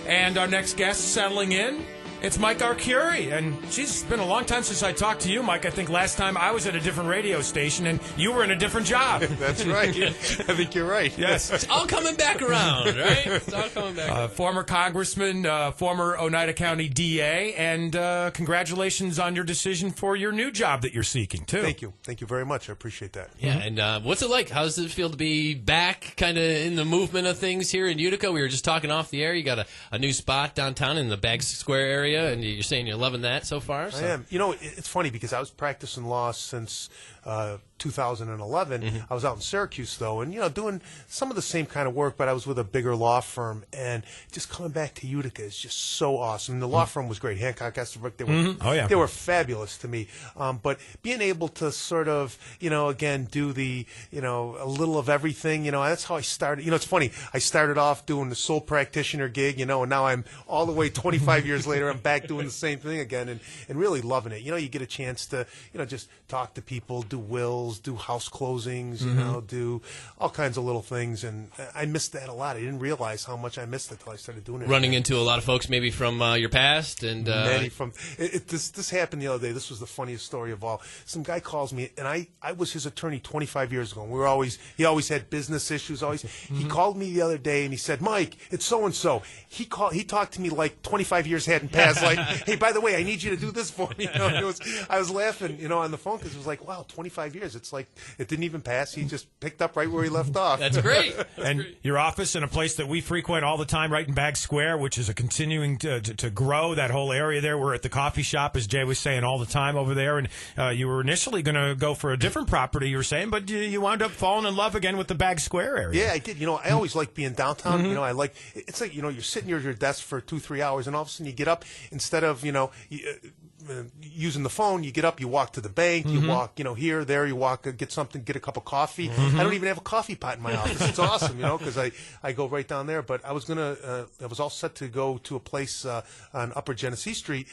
And our next guest settling in, it's Mike Arcuri. And geez, it's been a long time since I talked to you, Mike. I think last time I was at a different radio station and you were in a different job. That's right. I think you're right. Yes. It's all coming back around, right? It's all coming back around. Former congressman, former Oneida County DA, and congratulations on your decision for your new job that you're seeking, too. Thank you. Thank you very much. I appreciate that. Yeah, and what's it like? How does it feel to be back kind of in the movement of things here in Utica? We were just talking off the air. You got a new spot downtown in the Baggs Square area, and you're saying you're loving that so far? So. I am. You know, it's funny because I was practicing law since 2011. Mm-hmm. I was out in Syracuse, though, and, doing some of the same kind of work, but I was with a bigger law firm. And just coming back to Utica is just so awesome. The law firm was great. Hancock Estabrook, they were fabulous to me. But being able to sort of, again, do the, a little of everything, that's how I started. It's funny. I started off doing the sole practitioner gig, and now I'm all the way 25 years later, I'm back doing the same thing again and really loving it. You get a chance to, just talk to people, do wills, do house closings, do all kinds of little things. And I missed that a lot. I didn't realize how much I missed it until I started doing it. Running into a lot of folks maybe from your past. And many from this happened the other day. This was the funniest story of all. Some guy calls me, and I was his attorney 25 years ago. And he always had business issues. He called me the other day, and he said, "Mike, it's so-and-so." He talked to me like 25 years hadn't passed. Like, "Hey, by the way, I need you to do this for me." I was laughing, on the phone because it was like, wow, 25 years. It's like it didn't even pass. He just picked up right where he left off. That's great. Your office in a place that we frequent all the time, right in Baggs Square, which is continuing to grow, that whole area there. We're at the coffee shop, as Jay was saying, all the time over there. And you were initially going to go for a different property, you were saying, but you wound up falling in love again with the Baggs Square area. Yeah, I did. I always like being downtown. I like it's like you're sitting near your desk for 2-3 hours, and all of a sudden you get up instead of using the phone, you get up, you walk to the bank, you walk, here, there, you walk, get something, get a cup of coffee. I don't even have a coffee pot in my office. It's awesome, because I go right down there. But I was all set to go to a place on Upper Genesee Street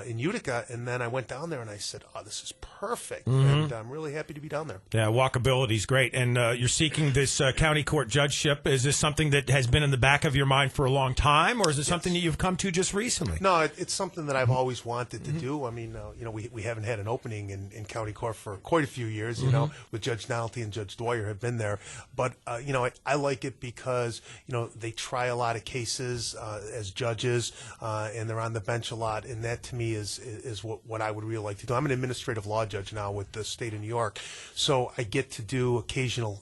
in Utica, and then I went down there and I said, "Oh, this is perfect," and I'm really happy to be down there. Yeah, walkability is great, and you're seeking this county court judgeship. Is this something that has been in the back of your mind for a long time, or is it something that you've come to just recently? No, it's something that I've always wanted to do. I mean, we haven't had an opening in county court for quite a few years, with Judge Nalty and Judge Dwyer have been there. But, I like it because, they try a lot of cases as judges, and they're on the bench a lot. And that, to me, is what I would really like to do. I'm an administrative law judge now with the state of New York. So I get to do occasional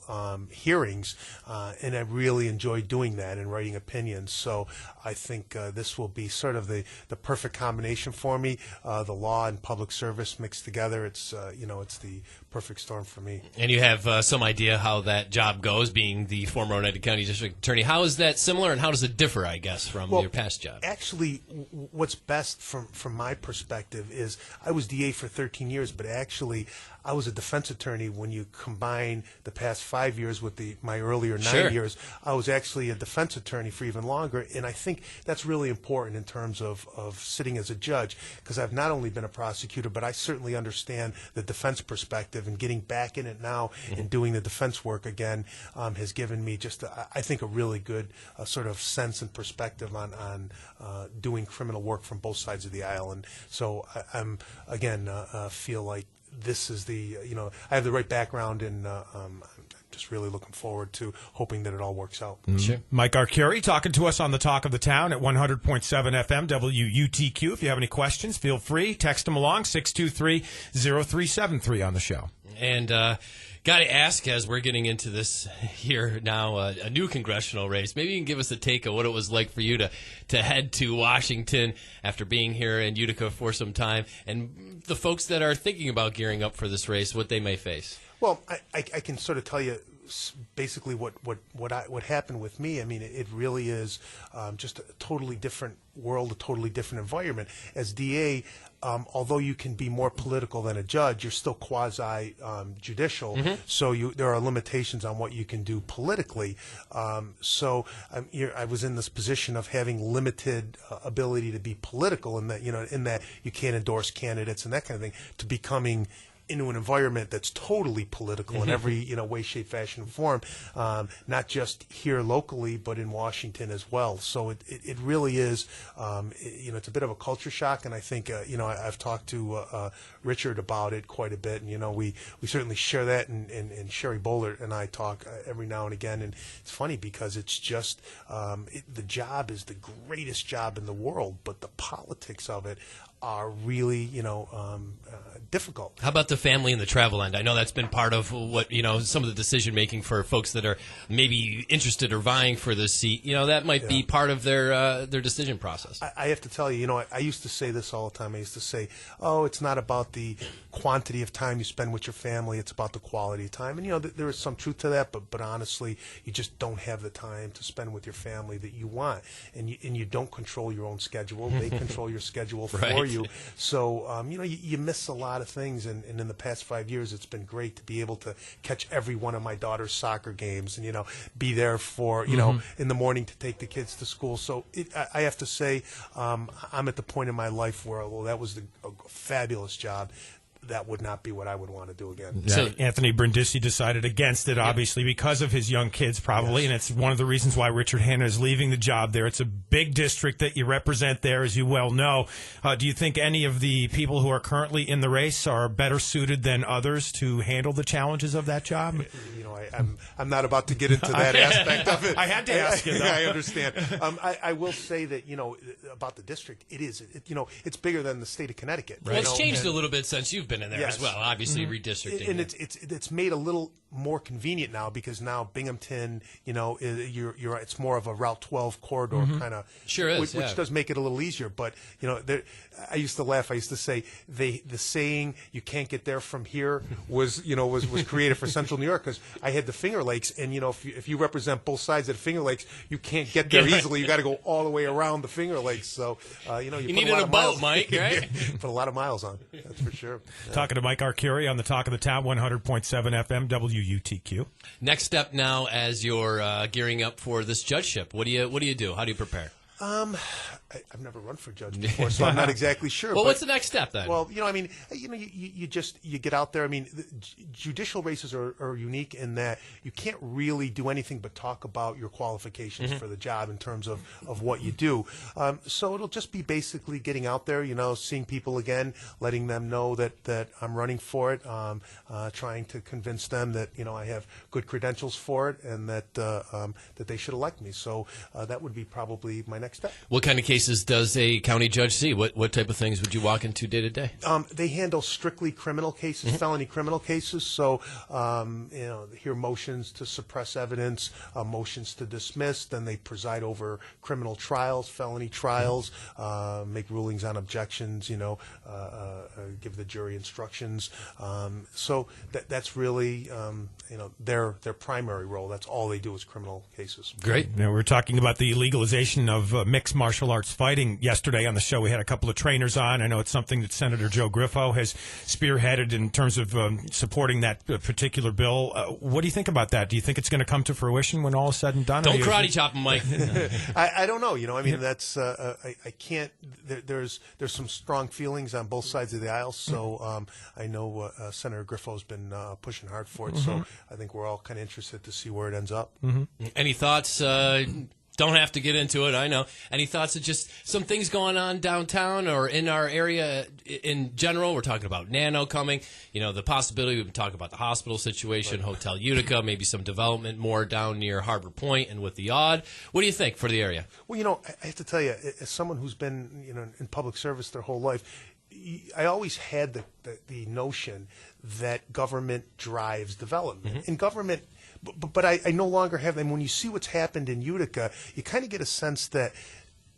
hearings, and I really enjoy doing that and writing opinions. So I think this will be sort of the perfect combination for me. The law and public service mixed together. It's it's the perfect storm for me. And you have some idea how that job goes, being the former Oneida County District Attorney. How is that similar, and how does it differ, I guess, from your past job? Actually, what's best from my perspective is I was DA for 13 years, but actually I was a defense attorney when you combine the past 5 years with my earlier 9 years. I was actually a defense attorney for even longer, and I think that's really important in terms of sitting as a judge, because I've not only been a prosecutor, but I certainly understand the defense perspective, and getting back in it now and doing the defense work again has given me just, I think, a really good sort of sense and perspective on doing criminal work from both sides of the aisle. And so I'm, again, feel like this is I have the right background, and I'm just really looking forward to hoping that it all works out. Sure. Mike Arcuri talking to us on the Talk of the Town at 100.7 FM WUTQ. If you have any questions, feel free. Text them along, 623-0373 on the show. And got to ask, as we're getting into this here now, a new congressional race, maybe you can give us a take of what it was like for you to head to Washington after being here in Utica for some time, and the folks that are thinking about gearing up for this race, what they may face. Well, I can sort of tell you basically what happened with me. I mean, it really is just a totally different world, a totally different environment. As DA, although you can be more political than a judge, you're still quasi-judicial, so there are limitations on what you can do politically. So I was in this position of having limited ability to be political, in that you can't endorse candidates and that kind of thing, to becoming into an environment that's totally political in every way, shape, fashion, and form, not just here locally, but in Washington as well. So it really is, it's a bit of a culture shock, and I think I've talked to Richard about it quite a bit, and we certainly share that, and Sherry Bowler and I talk every now and again, and it's funny because it's just the job is the greatest job in the world, but the politics of it are really, difficult. How about the family and the travel end? I know that's been part of what, some of the decision making for folks that are maybe interested or vying for this seat. That might be part of their decision process. I have to tell you, I used to say this all the time. I used to say, oh, it's not about the quantity of time you spend with your family, it's about the quality of time. And, there is some truth to that, but honestly, you just don't have the time to spend with your family that you want. And you don't control your own schedule. They control your schedule for you. So, you miss a lot of things. And in the past 5 years, it's been great to be able to catch every one of my daughter's soccer games and, be there for, in the morning to take the kids to school. So I have to say, I'm at the point in my life where, although that was a fabulous job, that would not be what I would want to do again. Yeah, so Anthony Brindisi decided against it, obviously, because of his young kids, probably, and it's one of the reasons why Richard Hanna is leaving the job there. It's a big district that you represent there, as you well know. Do you think any of the people who are currently in the race are better suited than others to handle the challenges of that job? I'm not about to get into that aspect of it. I had to ask you, though. I understand. I will say that, about the district, it's bigger than the state of Connecticut. Right. Well, it's changed a little bit since you've been in there as well, obviously redistricting. And it's made a little more convenient now because now Binghamton, it's more of a Route 12 corridor kind of. Sure is, which does make it a little easier. But, I used to laugh. I used to say the saying "you can't get there from here" was created for Central New York because I had the Finger Lakes, and if you represent both sides of the Finger Lakes, you can't get there easily. You got to go all the way around the Finger Lakes. So you needed a boat, Mike, right? Put a lot of miles on. That's for sure. Yeah. Talking to Mike Arcuri on the Talk of the Town, 100.7 FM WUTQ. Next step now, as you're gearing up for this judgeship, what do you do? How do you prepare? I've never run for judge before, so I'm not exactly sure. Well, what's the next step then? Well, you get out there. I mean, judicial races are unique in that you can't really do anything but talk about your qualifications for the job in terms of what you do. So it'll just be basically getting out there, seeing people again, letting them know that I'm running for it, trying to convince them that I have good credentials for it and that they should elect me. So that would be probably my next step. What kind of cases does a county judge see? What type of things would you walk into day to day? They handle strictly criminal cases, felony criminal cases. So, hear motions to suppress evidence, motions to dismiss. Then they preside over criminal trials, felony trials, make rulings on objections. Give the jury instructions. So that's really their primary role. That's all they do is criminal cases. Great. Now, we were talking about the legalization of mixed martial arts fighting yesterday on the show. We had a couple of trainers on. I know it's something that Senator Joe Griffo has spearheaded in terms of supporting that particular bill. What do you think about that? Do you think it's going to come to fruition when all is said and done? Don't karate chop him, Mike. I don't know. That's I can't. There's some strong feelings on both sides of the aisle. So I know Senator Griffo's been pushing hard for it. So I think we're all kind of interested to see where it ends up. Any thoughts? Don't have to get into it, I know. Any thoughts of just some things going on downtown or in our area in general? We're talking about Nano coming, the possibility, we've been talking about the hospital situation, Hotel Utica, maybe some development more down near Harbor Point and with the Odd. What do you think for the area? Well, I have to tell you, as someone who's been, in public service their whole life, I always had the notion that government drives development. And government... But I no longer have, and when you see what's happened in Utica, you kind of get a sense that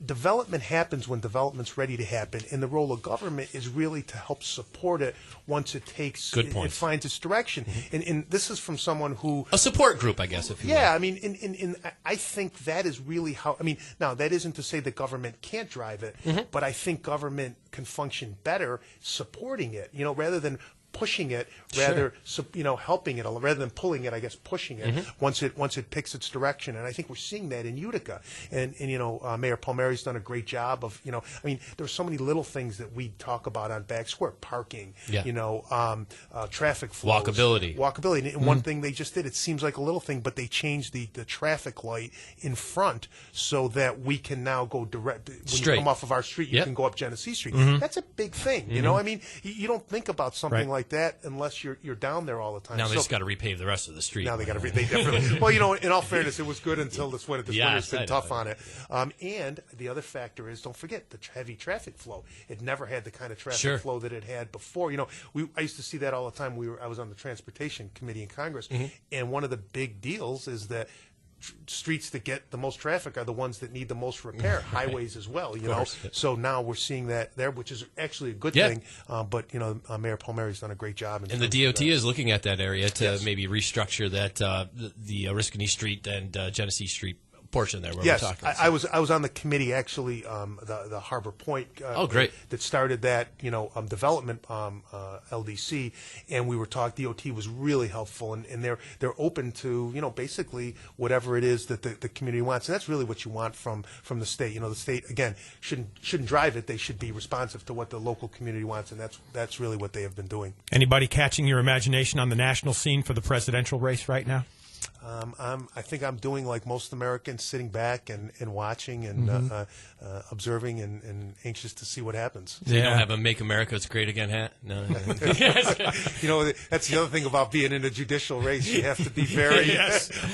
development happens when development's ready to happen, and the role of government is really to help support it once it takes, it finds its direction. And this is from someone who... A support group, I guess, if you will. Yeah, I mean, I think that is really how, now that isn't to say that government can't drive it, but I think government can function better supporting it, rather than pushing it rather, helping it rather than pulling it. I guess pushing it once it picks its direction. And I think we're seeing that in Utica. And Mayor Palmieri's done a great job of I mean, there's so many little things that we talk about on Bag Square: parking, traffic flows, walkability. And one thing they just did, it seems like a little thing, but they changed the traffic light in front so that we can now go direct. When Straight. you come off of our street, you can go up Genesee Street. That's a big thing, I mean, you don't think about something like that unless you're down there all the time. Now they just got to repave the rest of the street. Now they got to. They definitely. Well, in all fairness, it was good until this winter. This winter's been tough on it. And the other factor is, don't forget the heavy traffic flow. It never had the kind of traffic flow that it had before. I used to see that all the time. I was on the Transportation Committee in Congress, and one of the big deals is that streets that get the most traffic are the ones that need the most repair. Highways as well, So now we're seeing that there, which is actually a good thing. But Mayor Palmieri's done a great job. And the DOT is looking at that area to maybe restructure that the Oriskany Street and Genesee Street portion there where we're talking. I was on the committee actually, the Harbor Point. Great. That started that development LDC, and we were talking. DOT was really helpful, and they're open to basically whatever it is that the community wants, and that's really what you want from the state. The state again shouldn't drive it; they should be responsive to what the local community wants, and that's really what they have been doing. Anybody catching your imagination on the national scene for the presidential race right now? I think I'm doing like most Americans, sitting back and watching and observing and anxious to see what happens. So you don't have a "Make America Great Again" hat? No. That's the other thing about being in a judicial race. You have to be very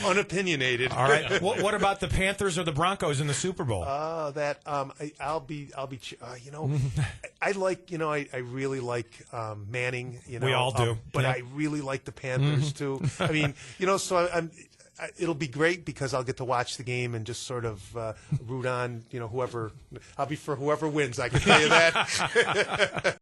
unopinionated. All right. What about the Panthers or the Broncos in the Super Bowl? I'll be. I like. I really like Manning. We all do. But I really like the Panthers too. I mean, so it'll be great because I'll get to watch the game and just sort of root on, whoever. I'll be for whoever wins. I can tell you that.